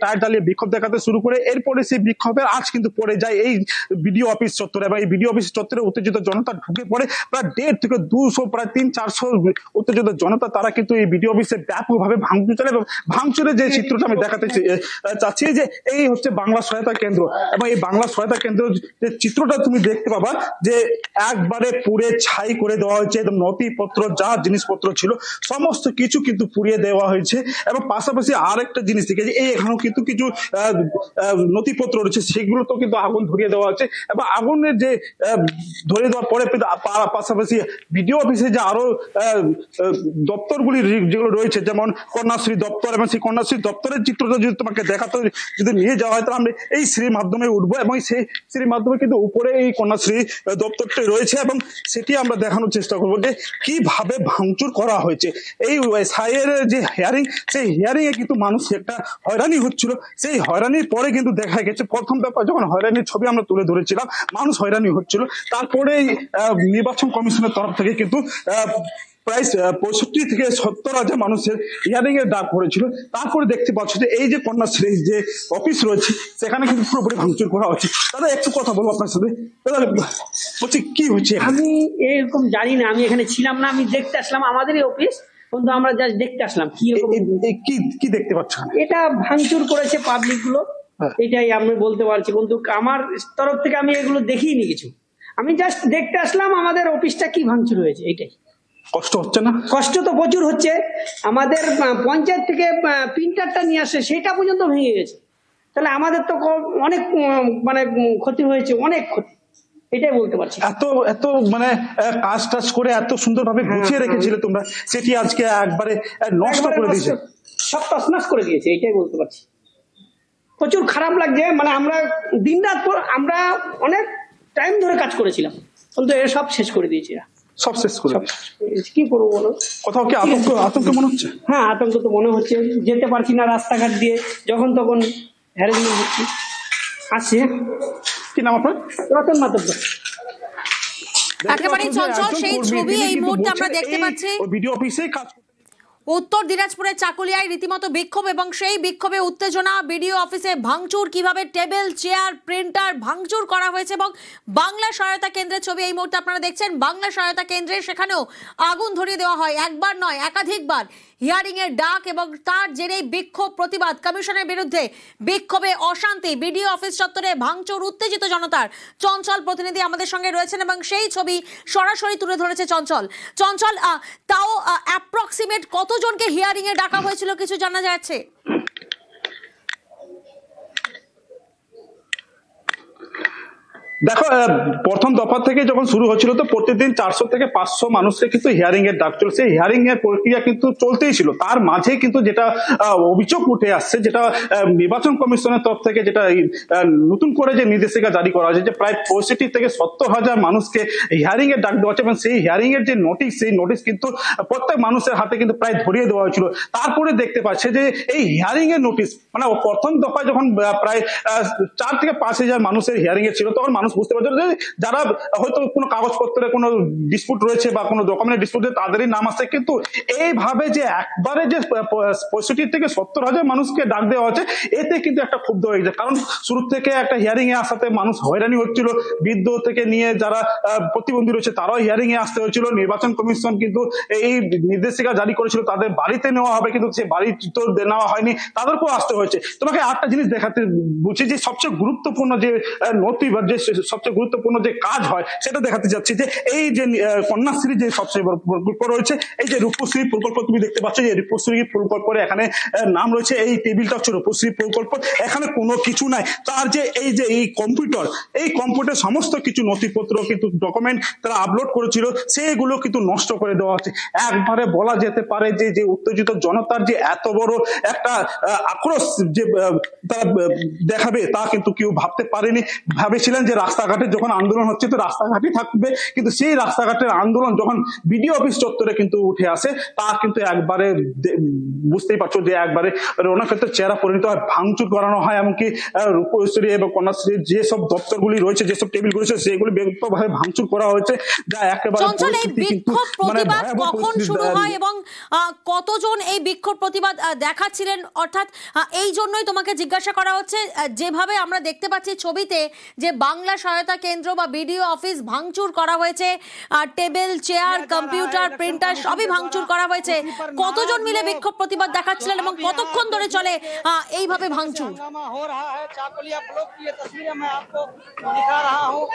Tyre জ্বালিয়ে বিক্ষোভ দেখাতে শুরু করে। এরপরে সেই বিক্ষোভের আজ কিন্তু পড়ে যায় এই বিডিও অফিস চত্বরে, এবং এই বিডিও অফিস চত্বরে উত্তেজিত জনতা ঢুকে পড়ে। প্রায় 150 থেকে 200, প্রায় 300-400 উত্তেজিত জনতা তারা কিন্তু এই বিডিও অফিসে ব্যাপকভাবে ভাঙচুর চালায়। এবং ভাঙচুরের যে চিত্রটা আমি দেখাতে চাচ্ছি যে এই হচ্ছে বাংলা সহায়তা কেন্দ্র, এবং এই বাংলা সহায়তা কেন্দ্র যে চিত্রটা তুমি দেখতে পাবা যে একবারে পুড়ে ছাই করে দেওয়া হয়েছে। একদম নথিপত্র যা জিনিসপত্র ছিল সমস্ত কিছু কিন্তু পুড়িয়ে দেওয়া হয়েছে। এবং পাশাপাশি আরেকটা জিনিস দেখে যে এই এখানেও কিন্তু কিছু নথিপত্র রয়েছে, সেগুলো তো কিন্তু আগুন ধরিয়ে দেওয়া হচ্ছে। এবং আগুনের যে ধরিয়ে দেওয়ার পরে পাশাপাশি বিডিও অফিসে যে আরো দপ্তরগুলি যেগুলো রয়েছে, যেমন কন্যাশ্রী দপ্তর, এবং সেই কন্যাশ্রী দপ্তরের চিত্রটা যদি তোমাকে দেখাতে যদি নিয়ে যাওয়া হয় তাহলে আমরা এই সিঁড়ির মাধ্যমে উঠবো, এবং সেই সিঁড়ির মাধ্যমে কিন্তু উপরে এই কন্যাশ্রী দপ্তরটি রয়েছে, এবং সেটি আমরা দেখানোর চেষ্টা করবো যে কিভাবে ভাঙচুর করা হয়েছে। এই সাইয়ের যে হিয়ারিং, সেই হিয়ারিং এ কিন্তু মানুষ একটা হয়রানি হচ্ছিল। সেই হয়রানির পরে কিন্তু দেখা গেছে প্রথম ব্যাপার যখন হয়রানির ছবি আমরা তুলে ধরেছিলাম মানুষ হয়রানি হচ্ছিল, তারপরে নির্বাচন কমিশনের তরফ থেকে কিন্তু প্রায় 65 থেকে 70,000 মানুষের হিয়ারিং এর ডাক পড়েছিল। তারপরে দেখতে পাচ্ছ যে এই যে কন্যাশ্রীর যে অফিস রয়েছে সেখানে কিন্তু পুরোপুরি ভাঙচুর করা হচ্ছে। দাদা একটু কথা বলবো আপনার সাথে। দাদা বলছি কি হচ্ছে? আমি এরকম জানি না, আমি এখানে ছিলাম না, আমি দেখতে আসলাম আমাদেরই অফিস, কিন্তু আমরা জাস্ট দেখতে আসলাম কি দেখতে পাচ্ছ। এটা ভাঙচুর করেছে পাবলিক গুলো, এটাই আমি বলতে পারছি। কিন্তু আমার তরফ থেকে আমি এগুলো দেখিনি কিছু, আমি জাস্ট দেখতে আসলাম আমাদের অফিসটা কি ভাঙচুর হয়েছে। এটাই। কষ্ট হচ্ছে না? কষ্ট তো প্রচুর হচ্ছে। আমাদের পঞ্চায়েত থেকে প্রিন্টারটা নিয়ে আসে, সেটা পর্যন্ত ভেঙে গেছে। তাহলে আমাদের তো অনেক মানে ক্ষতি হয়েছে, অনেক ক্ষতি। এটাই বলতে পারছি। এত মানে কাজ টাজ করে এত সুন্দরভাবে গুছিয়ে রেখেছিলে তোমরা, সেটি আজকে একবারে নষ্ট করে দিয়েছে, সব তছনছ করে দিয়েছে। এটাই বলতে পারছি। প্রচুর খারাপ লাগছে। মানে আমরা দিনরাত আমরা অনেক টাইম ধরে কাজ করেছিলাম, কিন্তু এর সব শেষ করে দিয়েছি। সব শেষ করে কি করবো বলো? কোথাও কি আতঙ্ক মনে হচ্ছে? হ্যাঁ, আতঙ্ক তো মনে হচ্ছে। যেতে পারছি না রাস্তাঘাট দিয়ে, যখন তখন হ্যারাসমেন্ট হচ্ছে। আসছে। কি নাম আপনার? রতন মাতব্য। একেবারে চঞ্চল সেই ছবি এই মুহূর্তে আমরা দেখতে পাচ্ছি। ভিডিও অফিসে কাজ উত্তর দিনাজপুরের চাকুলিয়ায় রীতিমতো বিক্ষোভ, এবং সেই বিক্ষোভে উত্তেজনা। বিডিও অফিসে ভাঙচুর, কিভাবে টেবিল চেয়ার প্রিন্টার ভাঙচুর করা হয়েছে। এবং বাংলা সহায়তা কেন্দ্রের ছবি এই মুহূর্তে আপনারা দেখছেন। বাংলা সহায়তা কেন্দ্রে সেখানেও আগুন ধরিয়ে দেওয়া হয়, একবার নয় একাধিকবার। হিয়ারিং এর ডাক এবং তার জেরেই বিক্ষোভ, প্রতিবাদ, কমিশনের বিরুদ্ধে বিক্ষোভে অশান্তি। বিডিও অফিস চত্বরে ভাঙচুর, উত্তেজিত জনতার। চঞ্চল প্রতিনিধি আমাদের সঙ্গে রয়েছেন এবং সেই ছবি সরাসরি তুলে ধরেছে চঞ্চল। চঞ্চল, তাও অ্যাপ্রক্সিমেট কতজনকে হিয়ারিং এ ডাকা হয়েছিল কিছু জানা যাচ্ছে? দেখো, প্রথম দফা থেকে যখন শুরু হচ্ছিল তো প্রতিদিন 400 থেকে 500 মানুষকে কিন্তু হিয়ারিং এর ডাক চলছে। হিয়ারিং এর প্রক্রিয়া কিন্তু চলতেই ছিল। তার মাঝে কিন্তু যেটা অভিযোগ উঠে আসছে, যেটা নির্বাচন কমিশনের তরফ থেকে যেটা নতুন করে যে নির্দেশিকা জারি করা হয়েছে, যে প্রায় 65 থেকে 70,000 মানুষকে হিয়ারিং এর ডাক দেওয়া হচ্ছে, এবং সেই হিয়ারিং এর যে নোটিশ, সেই নোটিশ কিন্তু প্রত্যেক মানুষের হাতে কিন্তু প্রায় ধরিয়ে দেওয়া হয়েছিল। তারপরে দেখতে পাচ্ছে যে এই হিয়ারিং এর নোটিশ, মানে প্রথম দফায় যখন প্রায় 4 থেকে 5,000 মানুষের হিয়ারিং এর ছিল, তখন মানুষ বুঝতে পারছে যে যারা হয়তো কোনো কাগজপত্রে কোনো ডিসপুট রয়েছে বা কোনো ডকুমেন্টের ডিসপুট, তাদেরই নাম আসছে। কিন্তু এইভাবে যে একবারে যে 65 থেকে 70,000 মানুষকে ডাক দেওয়া হচ্ছে, এতে কিন্তু একটা ক্ষুব্ধ হয়ে গেছে। কারণ শুরু থেকে একটা হিয়ারিং এ আসাতে মানুষ হয়রানি হচ্ছিল। বৃদ্ধ থেকে নিয়ে যারা প্রতিবন্ধী রয়েছে তারাও হিয়ারিং এ আসতে হয়েছিল। নির্বাচন কমিশন কিন্তু এই নির্দেশিকা জারি করেছিল তাদের বাড়িতে নেওয়া হবে, কিন্তু সে বাড়ি তো নেওয়া হয়নি, তাদেরকেও আসতে হয়েছে। তোমাকে একটা জিনিস দেখাতে বলছি, যে সবচেয়ে গুরুত্বপূর্ণ যে নথি বা যে সবচেয়ে গুরুত্বপূর্ণ যে কাজ হয় সেটা দেখাতে যাচ্ছি। যে এই যে কন্যাশ্রী যে সবচেয়ে বড় প্রকল্প রয়েছে, এই যে রূপশ্রী প্রকল্প তুমি দেখতে পাচ্ছ, যে রূপশ্রী প্রকল্পের এখানে নাম রয়েছে, এই টেবিলটা হচ্ছে রূপশ্রী প্রকল্প। এখানে কোনো কিছু নাই। তার যে এই কম্পিউটার, এই কম্পিউটার সমস্ত কিছু নথিপত্র কিন্তু ডকুমেন্ট তারা আপলোড করেছিল, সেগুলো কিন্তু নষ্ট করে দেওয়া হচ্ছে। একবারে বলা যেতে পারে যে উত্তেজিত জনতার যে এত বড় একটা আক্রোশ যে তারা দেখাবে, তা কিন্তু কেউ ভাবতে পারেনি। ভেবেছিলেন যে রাস্তাঘাটে যখন আন্দোলন হচ্ছে তো রাস্তাঘাটই থাকবে, কিন্তু সেই রাস্তাঘাটের আন্দোলন যখন বিডিও অফিস চত্বরে কিন্তু উঠে আসে তা কিন্তু একবারে বুঝতেই পারছো যে একবারে রণক্ষেত্রের চেহারা পরিণত হয়, ভাঙচুর করানো হয়, এমনকি রূপশ্রী এবং কন্যাশ্রীর যেসব দপ্তরগুলি রয়েছে, যেসব টেবিলগুলি রয়েছে সেগুলি ব্যাপকভাবে ভাঙচুর করা হয়েছে, যা একেবারে চঞ্চল, এই পরিস্থিতি কিন্তু বিক্ষোভ প্রতিবাদ ভয়াবহ কখন পরিস্থিতি শুরু হয় এবং কতজন এই বিক্ষোভ প্রতিবাদ দেখাচ্ছিলেন? অর্থাৎ এই জন্যই তোমাকে জিজ্ঞাসা করা হচ্ছে, যেভাবে আমরা দেখতে পাচ্ছি ছবিতে যে বাংলা সহায়তা কেন্দ্র বা বিডিও অফিস ভাঙচুর করা হয়েছে, টেবিল, চেয়ার, কম্পিউটার, প্রিন্টার সবই ভাঙচুর করা হয়েছে। কতজন মিলে বিক্ষোভ প্রতিবাদ দেখাচ্ছিলেন এবং কতক্ষণ ধরে চলে এইভাবে ভাঙচুর? हो रहा है चाकुलिया ब्लॉक की ये तस्वीरें मैं आपको दिखा रहा हूँ।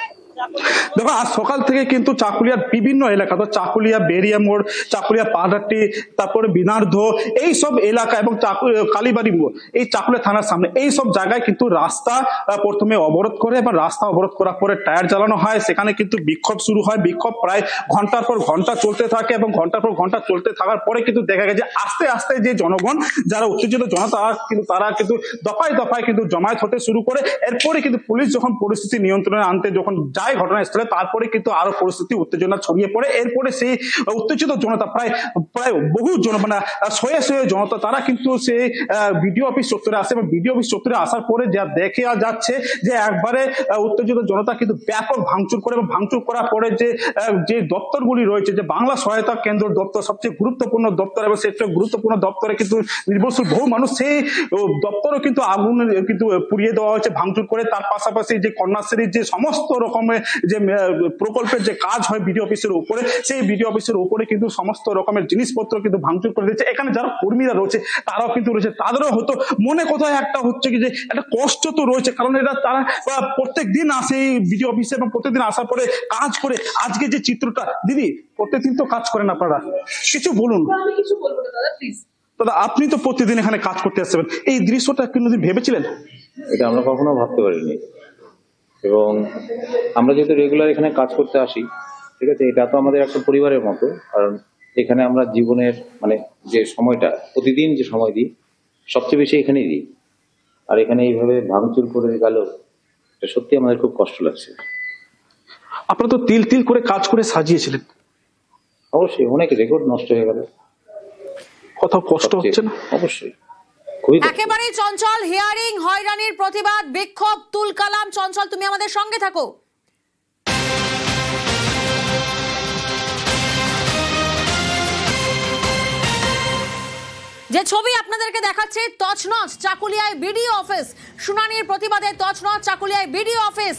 দেখো আজ সকাল থেকে কিন্তু চাকুলিয়ার বিভিন্ন এলাকা, তো চাকুলিয়া বেরিয়া মোড়, চাকুলিয়া পাহাড়টি, তারপরে বিনার্ধ, এই সব এলাকা এবং কালীবাড়ি মোড়, এই চাকুলিয়া থানার সামনে এই সব জায়গায় কিন্তু রাস্তা প্রথমে অবরোধ করে এবং রাস্তা অবরোধ করার পরে টায়ার জ্বালানো হয়, সেখানে কিন্তু বিক্ষোভ শুরু হয়। বিক্ষোভ প্রায় ঘন্টার পর ঘন্টা চলতে থাকে এবং ঘন্টার পর ঘন্টা চলতে থাকার পরে কিন্তু দেখা গেছে আস্তে আস্তে যে জনগণ, যারা উত্তেজিত জনতা তারা কিন্তু দফায় দফায় কিন্তু জমায়েত হতে শুরু করে। এরপরে কিন্তু পুলিশ যখন পরিস্থিতি নিয়ন্ত্রণে আনতে যখন যায় ঘটনাস্থলে, তারপরে কিন্তু আরো পরিস্থিতি উত্তেজনা ছড়িয়ে পড়ে। এরপরে সেই উত্তেজিত জনতা প্রায় বহু মানে শয়ে শয়ে জনতা তারা কিন্তু সেই বিডিও অফিস চত্বরে আসে এবং বিডিও অফিস চত্বরে আসার পরে যা দেখে যাচ্ছে যে একবারে উত্তেজিত জনতা কিন্তু ব্যাপক ভাঙচুর করে এবং ভাঙচুর করার পরে যে দপ্তরগুলি রয়েছে, যে বাংলা সহায়তা কেন্দ্র দপ্তর সবচেয়ে গুরুত্বপূর্ণ দপ্তর এবং সেই গুরুত্বপূর্ণ দপ্তরে কিন্তু নির্ভরশীল বহু মানুষ, সেই দপ্তরও কিন্তু আগুন কিন্তু পুড়িয়ে দেওয়া হয়েছে ভাঙচুর করে। তার পাশাপাশি যে কন্যাশ্রীর যে সমস্ত রকমের যে প্রকল্পের যে কাজ হয় বিডিও অফিসের উপরে, সেই বিডিও অফিসের উপরে কিন্তু সমস্ত রকমের জিনিসপত্র কিন্তু ভাঙচুর করে দিচ্ছে। এখানে যারা কর্মীরা রয়েছে তারাও কিন্তু রয়েছে, তাদেরও হয়তো মনে কোথায় একটা হচ্ছে কি যে একটা কষ্ট তো রয়েছে, কারণ এটা তারা প্রত্যেক দিন আসে এই বিডিও অফিসে এবং প্রত্যেকদিন আসার পরে কাজ করে। আজকে যে চিত্রটা, দিদি প্রত্যেকদিন তো কাজ করেন আপনারা, কিছু বলুন। আমি কিছু বলবো না দাদা, প্লিজ। দাদা আপনি তো প্রতিদিন এখানে কাজ করতে আসছেন, এই দৃশ্যটা কোনোদিন ভেবেছিলেন? এটা আমরা কখনো ভাবতে পারিনি, এবং আমরা যেহেতু রেগুলার এখানে কাজ করতে আসি, ঠিক আছে, এটা তো আমাদের একটা পরিবারের মতো, কারণ এখানে আমরা জীবনের মানে যে সময়টা প্রতিদিন যে সময় দিই সবচেয়ে বেশি এখানেই দিই, আর এখানে এইভাবে ভাঙচুর করে গেল, এটা সত্যি আমাদের খুব কষ্ট লাগছে। আপনারা তো তিল তিল করে কাজ করে সাজিয়েছিলেন, অবশ্যই অনেক রেকর্ড নষ্ট হয়ে গেল, কোথাও কষ্ট হচ্ছে না? অবশ্যই খুবই কষ্ট। একেবারেই চঞ্চল, হিয়ারিং হয়রানির প্রতিবাদ, বিক্ষোভ, তুলকালাম। চঞ্চল, তুমি আমাদের সঙ্গে থাকো। যে ছবি আপনাদেরকে দেখাচ্ছে, তছনছ চাকুলিয়ায় বিডিও অফিস, শুনানির প্রতিবাদে তছনছ চাকুলিয়ায় বিডিও অফিস,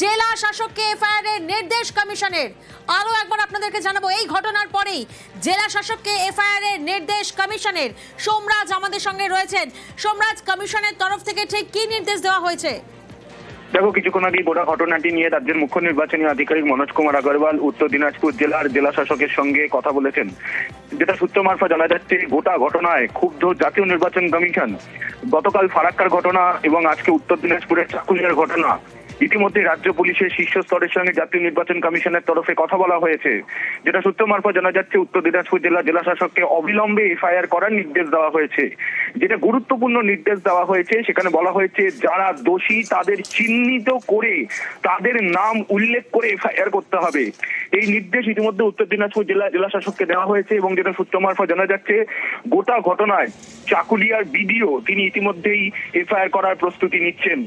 জেলা শাসককে এফআইআর এর নির্দেশ কমিশনের। আরো একবার আপনাদেরকে জানাবো, এই ঘটনার পরেই জেলা শাসককে এফআইআর এর নির্দেশ কমিশনের। সোমরাজ আমাদের সঙ্গে রয়েছেন। সোমরাজ, কমিশনের তরফ থেকে ঠিক কি নির্দেশ দেওয়া হয়েছে? দেখো, কিছুক্ষণ আগে গোটা ঘটনাটি নিয়ে রাজ্যের মুখ্য নির্বাচনী আধিকারিক মনোজ কুমার আগরওয়াল উত্তর দিনাজপুর জেলার জেলা শাসকের সঙ্গে কথা বলেছেন। যেটা সূত্র মারফত জানা যাচ্ছে, গোটা ঘটনায় ক্ষুব্ধ জাতীয় নির্বাচন কমিশন। গতকাল ফারাক্কার ঘটনা এবং আজকে উত্তর দিনাজপুরের চাকুলিয়ার ঘটনা, ইতিমধ্যে রাজ্য পুলিশের শীর্ষ স্তরের সঙ্গে জাতীয় নির্বাচন কমিশনের তরফে কথা বলা হয়েছে। যেটা সূত্র মারফত জানা যাচ্ছে, উত্তর দিনাজপুর জেলার জেলা শাসককে অবিলম্বে এফআইআর করার নির্দেশ দেওয়া হয়েছে। যেটা গুরুত্বপূর্ণ নির্দেশ দেওয়া হয়েছে, সেখানে বলা হয়েছে যারা দোষী তাদের চিহ্নিত করে তাদের নাম উল্লেখ করে এফআইআর করতে হবে। এই নির্দেশ ইতিমধ্যে উত্তর দিনাজপুর জেলা শাসককে দেওয়া হয়েছে এবং যেটা সূত্র মারফত জানা যাচ্ছে, গোটা ঘটনায় চাকুলিয়ার বিডিও তিনি ইতিমধ্যেই এফআইআর করার প্রস্তুতি নিচ্ছেন।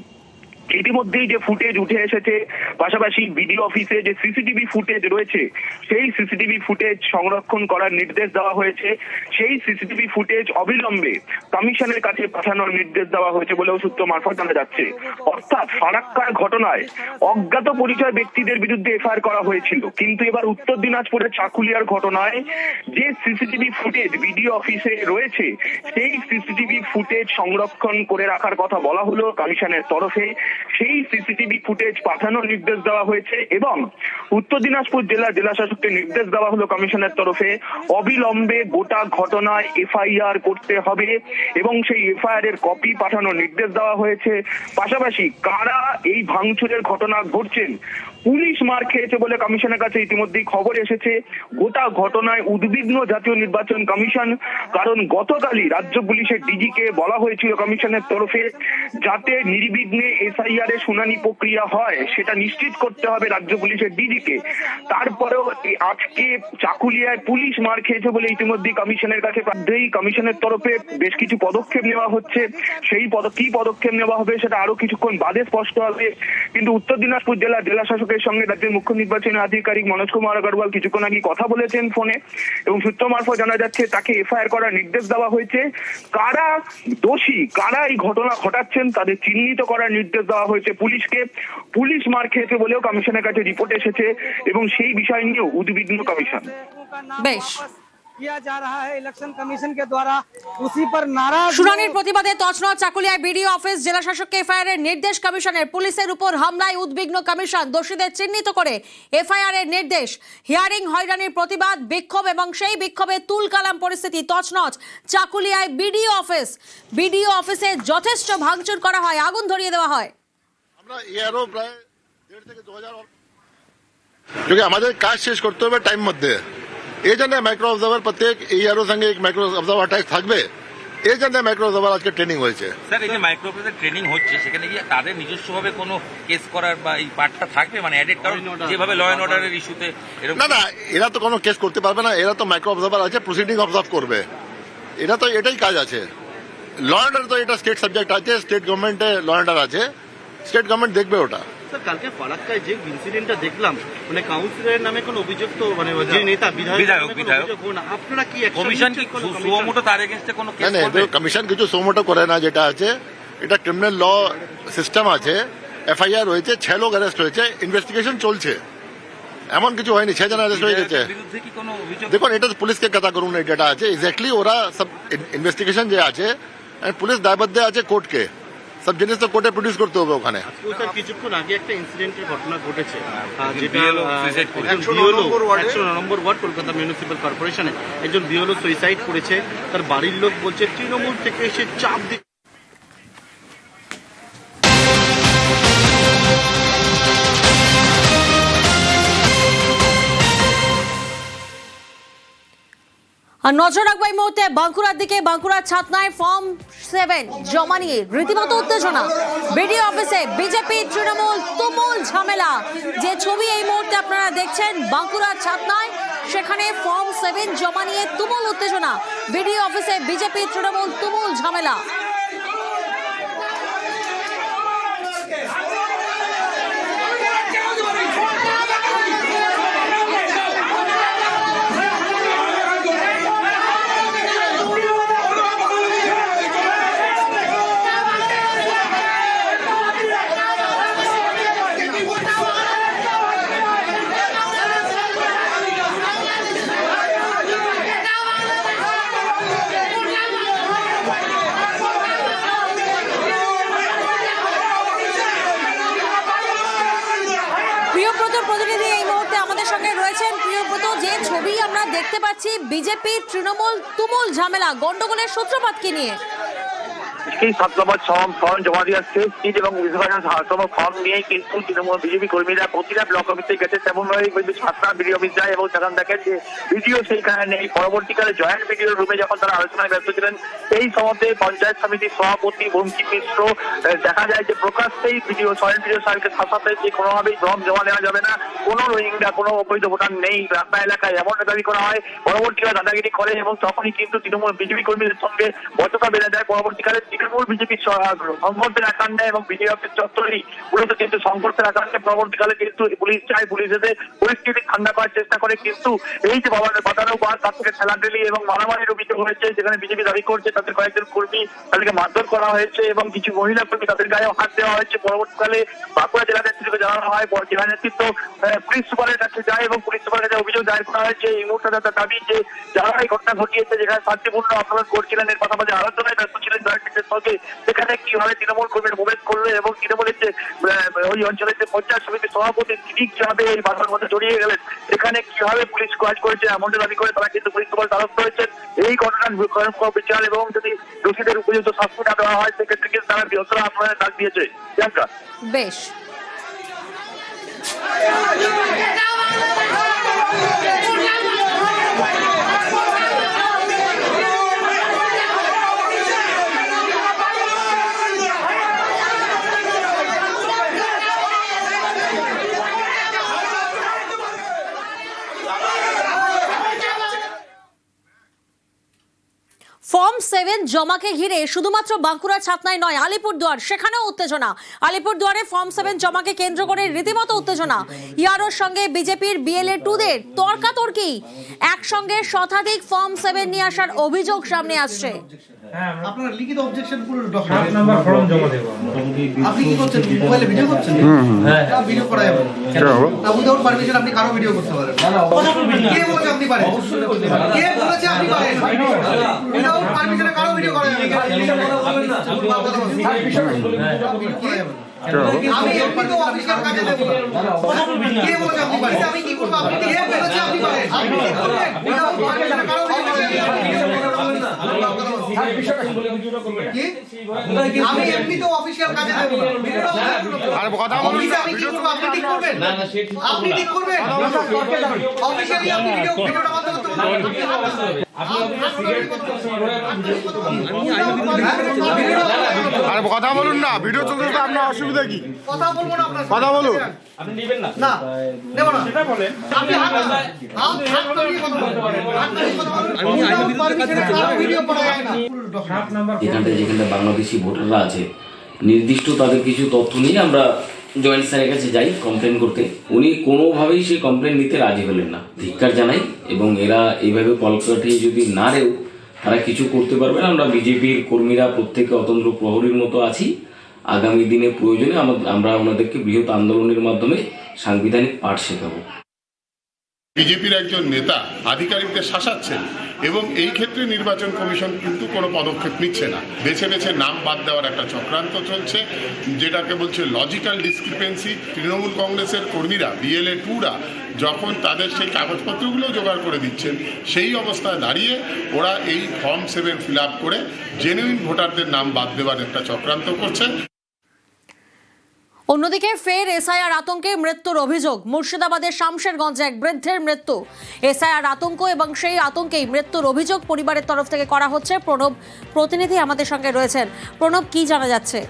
ইতিমধ্যেই যে ফুটেজ উঠে এসেছে, পাশাপাশি বিডিও অফিসে যে সিসিটিভি ফুটেজ রয়েছে সেই সিসিটিভি ফুটেজ সংরক্ষণ করার নির্দেশ দেওয়া হয়েছে। সেই সিসিটিভি ফুটেজ অবিলম্বে কমিশনের কাছে পাঠানোর নির্দেশ দেওয়া হয়েছে বলেও সূত্র মারফত জানা যাচ্ছে। অর্থাৎ ফারাক্কার ঘটনায় অজ্ঞাত পরিচয় ব্যক্তিদের বিরুদ্ধে এফআইআর করা হয়েছিল, কিন্তু এবার উত্তর দিনাজপুরের চাকুলিয়ার ঘটনায় যে সিসিটিভি ফুটেজ বিডিও অফিসে রয়েছে সেই সিসিটিভি ফুটেজ সংরক্ষণ করে রাখার কথা বলা হলো কমিশনের তরফে। সেই সিসিটিভি ফুটেজ পাঠানোর নির্দেশ দেওয়া হয়েছে এবং উত্তর দিনাজপুর জেলা শাসককে নির্দেশ দেওয়া হলো কমিশনের তরফে অবিলম্বে গোটা ঘটনায় এফআইআর করতে হবে এবং সেই এফআইআর এর কপি পাঠানোর নির্দেশ দেওয়া হয়েছে। পাশাপাশি কারা এই ভাঙচুরের ঘটনা ঘটছেন, পুলিশ মার খেয়েছে বলে কমিশনের কাছে ইতিমধ্যেই খবর এসেছে। গোটা ঘটনায় উদ্বিগ্ন জাতীয় নির্বাচন কমিশন, কারণ গতকালই রাজ্য পুলিশের ডিজিকে বলা হয়েছিল কমিশনের তরফে যাতে নির্বিঘ্নে এসআই এফআইআর এর শুনানি প্রক্রিয়া হয় সেটা নিশ্চিত করতে হবে রাজ্য পুলিশের ডিজিকে। তারপরেও আজকে চাকুলিয়ায় পুলিশ মার খেয়েছে বলে ইতিমধ্যে কমিশনের কাছে প্রার্থী কমিশনের তরফে বেশ কিছু পদক্ষেপ নেওয়া হচ্ছে। সেই কি পদক্ষেপ নেওয়া হবে সেটা আরো কিছুক্ষণ বাদে স্পষ্ট হবে। কিন্তু উত্তর দিনাজপুর জেলা শাসকের সঙ্গে রাজ্যের মুখ্য নির্বাচনী আধিকারিক মনোজ কুমার আগরওয়াল কিছুক্ষণ আগে কথা বলেছেন ফোনে, এবং সূত্র মারফত জানা যাচ্ছে তাকে এফআইআর করার নির্দেশ দেওয়া হয়েছে। কারা দোষী, কারা এই ঘটনা ঘটাচ্ছেন তাদের চিহ্নিত করার নির্দেশ দেওয়া হয়েছে পুলিশকে। পুলিশ মার খেয়েছে বলেও কমিশনের কাছে রিপোর্ট এসেছে এবং সেই বিষয় নিয়েও উদ্বিগ্ন কমিশন। বেশ, किया जा रहा है इलेक्शन कमीशन के द्वारा, उसी पर नाराज শুনানির প্রতিবাদে তছনছ চাকুলিয়ায় বিডিও অফিস, জেলা শাসককে এফআইআর এর নির্দেশ কমিশনের। পুলিশের উপর হামলায় উদ্বিগ্ন কমিশন, দোষীদের চিহ্নিত করে এফআইআর এর নির্দেশ। হিয়ারিং হয়রানির প্রতিবাদ, বিক্ষোভ এবং সেই বিক্ষোভে তুলকালাম পরিস্থিতি। তছনছ চাকুলিয়ায় বিডিও অফিসে যথেষ্ট ভাঙচুর করা হয়, আগুন ধরিয়ে দেওয়া হয়। আমরা এরও প্রায় 1.5 থেকে 2000 क्योंकि আমাদের কাজ শেষ করতে হবে টাইম মধ্যে। এই জন্য মাইক্রো অবজার্ভার প্রত্যেক এআরও সঙ্গে এক মাইক্রো অবজার্ভার টাইপ থাকবে। এই জন্য মাইক্রো অবজার্ভার আজকে ট্রেনিং হয়েছে। স্যার, এই যে মাইক্রো অবজার্ভার ট্রেনিং হচ্ছে সেখানে কি তাদের নিজস্বভাবে কোনো কেস করার বা এই পার্টটা থাকবে, মানে অ্যাডেড? কারণ যেভাবে ল অ্যান্ড অর্ডারের ইস্যুতে এরকম না, এরা তো কোনো কেস করতে পারবে না। এরা তো মাইক্রো অবজার্ভার আছে, প্রসিডিং অবজার্ভ করবে। এরা তো এটাই কাজ আছে। ল অ্যান্ড অর্ডার তো এটা স্টেট সাবজেক্ট আছে, স্টেট গভর্নমেন্টে ল অ্যান্ড অর্ডার আছে, স্টেট গভর্নমেন্ট দেখবে ওটা। স্যার, কালকে ফারাক্কায় যে ইনসিডেন্টটা দেখলাম, মানে কাউন্সিলরের নামে কোনো অভিযুক্ত, মানে যে নেতা বিধায়ক, আপনারা কি কমিশন কি সুমোটো তার এগেইনস্টে কোনো কেস করবে? কমিশন কিছু সুমোটো করে না। যেটা আছে এটা ক্রিমিনাল ল সিস্টেম আছে, এফআইআর হয়েছে, 6 লোক অ্যারেস্ট হয়েছে, ইনভেস্টিগেশন চলছে। এমন কিছু হয়নি, 6 জন অ্যারেস্ট হয়ে গেছে। দেখুন, এটা পুলিশকে কথা করুন, যেটা আছে এক্স্যাক্টলি ওরা সব ইনভেস্টিগেশন যে আছে, পুলিশ দায়বদ্ধ আছে কোর্টকে, সব জিনিস তো কোর্টে প্রডিউস করতে হবে ওখানে। স্যার, কিছুক্ষণ আগে একটা ইনসিডেন্টের ঘটনা ঘটেছে, যেটা BLO suicide করেছে। 100 নম্বর ওয়ার্ড কলকাতা মিউনিসিপ্যাল কর্পোরেশনে একজন বিএলও সুইসাইড করেছে। তার বাড়ির লোক বলছে তৃণমূল থেকে এসে চাপ দিয়ে আর নজর রাখবো এই মুহূর্তে বাঁকুড়ার দিকে। বাঁকুড়ার ছাতনায় ফর্ম 7 জমা নিয়ে রীতিমতো উত্তেজনা। বিডিও অফিসে বিজেপি তৃণমূল তুমুল ঝামেলা। যে ছবি এই মুহূর্তে আপনারা দেখছেন বাঁকুড়ার ছাতনায়, সেখানে ফর্ম 7 জমা নিয়ে তুমুল উত্তেজনা। বিডিও অফিসে বিজেপি তৃণমূল তুমুল ঝামেলা। প্রতিনিধি এই মুহূর্তে আমাদের সঙ্গে রয়েছেন। প্রিয়ব্রত, যে ছবি আমরা দেখতে পাচ্ছি, বিজেপি তৃণমূল তুমুল ঝামেলা, গন্ডগোলের সূত্রপাত কি নিয়ে? এই ছাত্রাবাদ ফর্ম জমা দিয়ে আসছে এবং ফর্ম নিয়ে কিন্তু তৃণমূল বিজেপি কর্মীরা প্রতিটা ব্লক অফিসে গেছে, তেমনভাবে ছাত্রা বিডিও অফিস যায় এবং সেখান থেকে যে ভিডিও সেইখানে নেই। পরবর্তীকালে জয়েন্ট ভিডিও রুমে যখন তারা আলোচনায় ব্যস্ত ছিলেন, সেই সময় পঞ্চায়েত সমিতির সভাপতি বঙ্কিম মিশ্র দেখা যায় যে প্রকাশ্যেই জয়েন্ট ভিডিও সাহেবকে শাসাতে যে কোনোভাবেই ফর্ম জমা নেওয়া যাবে না, কোনো রোহিঙ্গা, কোনো অবৈধ ভোটার নেই রাস্তা এলাকায়, এমন দাবি করা হয়। পরবর্তীকালে দাদাগিরি করে এবং তখনই কিন্তু তৃণমূল বিজেপি কর্মীদের সঙ্গে বচসা বেড়ে যায়। পরবর্তীকালে তৃণমূল বিজেপির সংঘর্ষের আকার নেয় এবং বিডিও অফিস চত্বরেই মূলত কিন্তু সংঘর্ষের আকার নেয়। পরবর্তীকালে কিন্তু পুলিশ চায়, পুলিশ এসে পরিস্থিতি ঠান্ডা করার চেষ্টা করে, কিন্তু এই যে বাঁধানো বাদ তার থেকে ঠেলাঠেলি এবং মারামারির অভিযোগ হয়েছে, যেখানে বিজেপি দাবি করছে তাদের কয়েকজন কর্মী তাদেরকে মারধর করা হয়েছে এবং কিছু মহিলা কর্মী তাদের গায়েও হাত দেওয়া হয়েছে। পরবর্তীকালে বাঁকুড়া জেলা নেতৃত্বকে জানানো হয়, জেলা নেতৃত্ব পুলিশ সুপারের কাছে যায় এবং পুলিশ সুপারের কাছে অভিযোগ দায়ের করা হয়েছে। এই মুহূর্তে তাদের দাবি যে যারা এই ঘটনা ঘটিয়েছে, যেখানে শান্তিপূর্ণ আন্দোলন করছিলেন, এর পাশাপাশি আলোচনায় ব্যস্ত ছিলেন জয়েন্টের সঙ্গে, সেখানে কিভাবে তৃণমূল কর্মীরা প্রবেশ করলো এবং তৃণমূলের যে ওই অঞ্চলের যে পঞ্চায়েত সমিতির সভাপতি তিনি কিভাবে এই বাধার মধ্যে জড়িয়ে গেলেন, এখানে কিভাবে পুলিশ কাজ করেছে এমনটা দাবি করে তারা কিন্তু পুলিশ সুপার দ্বারস্থ হয়েছেন। এই ঘটনার বিচার এবং যদি দোষীদের উপযুক্ত শাস্তি না দেওয়া হয়, সেক্ষেত্রে কিন্তু তারা বৃহত্তর আন্দোলনের ডাক দিয়েছে। বেশ, জমাকে ঘিরে শুধুমাত্র বাঁকুড়া ছাতনায় নয়, আলিপুরদুয়ার সেখানেও উত্তেজনা। আলিপুরদুয়ারে ফর্ম 7 জমাকে কেন্দ্র করে রীতিমতো উত্তেজনা। ইয়ারোর সঙ্গে বিজেপির BLA-2দের তর্কাতর্কি। একসঙ্গে শতাধিক ফর্ম 7 নিয়ে আসার অভিযোগ সামনে আসছে। আপনার লিখিত অবজেকশন পুরো ডকুমেন্ট নাম্বার ফর্ম জমা দেব আপনি কি করছেন মোবাইলে ভিডিও করছেন হ্যাঁ ভিডিও করা যাবে না উইদাউট পারমিশন আপনি কারো ভিডিও করতে পারেন কে বলেছে আপনি পারেন কে বলেছে আপনি পারেন উইদাউট পারমিশনে কারো ভিডিও করা যাবে আমি এমনি তো অফিসিয়াল কাজে দেব কে বলেছে আপনি পারেন আমি কি করব আপনি কে বলেছে আপনি পারেন আপনি কি করবেন উইদাউট পারমিশনে কারো ভিডিও করা যাবে আমি এমনি তো অফিসিয়াল কাজে দেব আর কথা বলুন না, আমি কি করব আপনি ঠিক করবেন আপনি ঠিক করবেন অফিসিয়ালি আপনি ভিডিওটা বন্ধ করতে বলুন আর কথা বলুন না, ভিডিও চলতে তো আপনার অসুবিধা কি? কথা বলবো না আপনার কথা বলুন। আপনি নেবেন না না নেব না সেটা বলেন আপনি হাত ধরিয়ে কথা বলেন আমি আইনবিরুদ্ধে কাজ করতে ভিডিও করা যায় না যেখানে বাংলাদেশি ভোটাররা আছে, নির্দিষ্ট তাদের কিছু তথ্য নিয়ে আমরা জয়েন্ট স্যারের কাছে যাই কমপ্লেন করতে। উনি কোনোভাবেই সেই কমপ্লেন নিতে রাজি হলেন না। ধিক্কার জানাই, এবং এরা এইভাবে কলকাঠি যদি না রেও তারা কিছু করতে পারবে না। আমরা বিজেপির কর্মীরা প্রত্যেকে অতন্ত্র প্রহরীর মতো আছি। আগামী দিনে প্রয়োজনে আমরা ওনাদেরকে বৃহৎ আন্দোলনের মাধ্যমে সাংবিধানিক পাঠ শেখাবো। বিজেপির একজন নেতা আধিকারিকদের শাসাচ্ছেন এবং এই ক্ষেত্রে নির্বাচন কমিশন কিন্তু কোনো পদক্ষেপ নিচ্ছে না। বেছে বেছে নাম বাদ দেওয়ার একটা চক্রান্ত চলছে, যেটাকে বলছে লজিক্যাল ডিসক্রিপেন্সি। তৃণমূল কংগ্রেসের কর্মীরা BLA-2রা যখন তাদের সেই কাগজপত্রগুলো জোগাড় করে দিচ্ছেন, সেই অবস্থায় দাঁড়িয়ে ওরা এই ফর্ম 7 ফিল আপ করে জেনুইন ভোটারদের নাম বাদ দেওয়ার একটা চক্রান্ত করছে। অন্যদিকে ফের SIR আতঙ্কে মৃত্যুর অভিযোগ। মুর্শিদাবাদের শামশেরগঞ্জে এক বৃদ্ধের মৃত্যু। SIR আতঙ্ক এবং সেই আতঙ্কেই মৃত্যুর অভিযোগ পরিবারের তরফ থেকে করা হচ্ছে। প্রণব প্রতিনিধি আমাদের সঙ্গে রয়েছেন। প্রণব, কি জানা যাচ্ছে?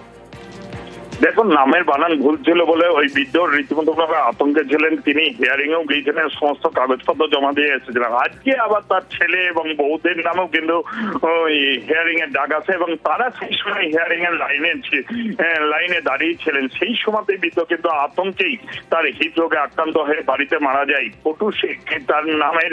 দেখুন, নামের বানান ভুল ছিল বলে ওই বৃদ্ধ রীতিমতো ভাবে আতঙ্কে ছিলেন। তিনি হিয়ারিং এও গিয়েছিলেন, সমস্ত কাগজপত্র জমা দিয়ে এসেছিলেন। আজকে আবার তার ছেলে এবং বউদের নামেও কিন্তু হিয়ারিং এর ডাক আছে এবং তারা সেই সময় হিয়ারিং এর লাইনে দাঁড়িয়েছিলেন। সেই সময়তেই বৃদ্ধ কিন্তু আতঙ্কেই তার হৃদরোগে আক্রান্ত হয়ে বাড়িতে মারা যায়। পটু শেখ, তার নামের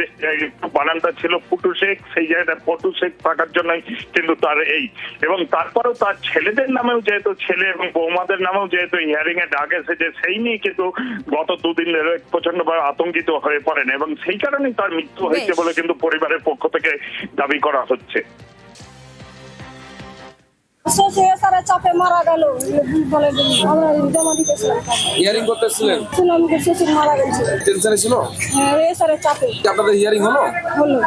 বানানটা ছিল পুটু শেখ, সেই জায়গাটা পটু শেখ থাকার জন্যই কিন্তু তার এই। এবং তারপরেও তার ছেলেদের নামেও যেহেতু ছেলে এবং বৌমাদের নামেও যেহেতু হিয়ারিং এ ডাক এসেছে, সেই নিয়ে কিন্তু গত দুদিন ধরে প্রচন্ডভাবে আতঙ্কিত হয়ে পড়েন এবং সেই কারণেই তার মৃত্যু হয়েছে বলে কিন্তু পরিবারের পক্ষ থেকে দাবি করা হচ্ছে। চাপে মারা গেল বলে আমরা জমা দিতেছিলাম। হিয়ারিং করতেছিলেন? শুনলাম যে শ্বশুর মারা গেছে। টেনশনে ছিল? হ্যাঁ, স্যারের চাপে। আপনাদের হিয়ারিং হলো? হলো।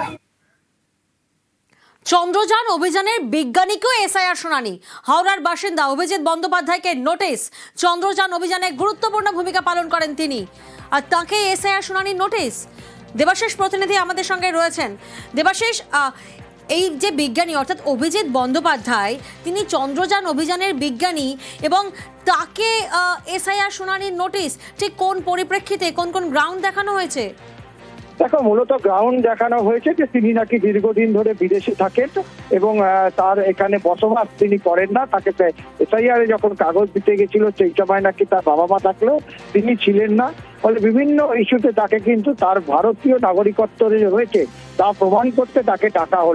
চন্দ্রযান অভিযানের বিজ্ঞানীকেও SIR শুনানি। হাওড়ার বাসিন্দা অভিজিৎ বন্দ্যোপাধ্যায়কে নোটিশ। চন্দ্রযান অভিযানে গুরুত্বপূর্ণ ভূমিকা পালন করেন তিনি, আর তাকে SIR শুনানির নোটিশ। দেবাশিস প্রতিনিধি আমাদের সঙ্গে রয়েছেন। দেবাশিস, এই যে বিজ্ঞানী অর্থাৎ অভিজিৎ বন্দ্যোপাধ্যায়, তিনি চন্দ্রযান অভিযানের বিজ্ঞানী এবং তাকে SIR শুনানির নোটিশ ঠিক কোন পরিপ্রেক্ষিতে, কোন কোন গ্রাউন্ড দেখানো হয়েছে? দেখো, মূলত গ্রাউন্ড দেখানো হয়েছে যে তিনি নাকি দীর্ঘদিন ধরে বিদেশে থাকেন এবং তার এখানে বসবাস তিনি করেন না। তাকে SIR যখন কাগজ দিতে গেছিল সেই সময় নাকি তার বাবা মা থাকলেও তিনি ছিলেন না। ফলে বিভিন্ন ইস্যুতে তাকে কিন্তু তার ভারতীয় নাগরিকত্ব রয়েছে তা প্রমাণ করতে তাকে ডাকা হলো।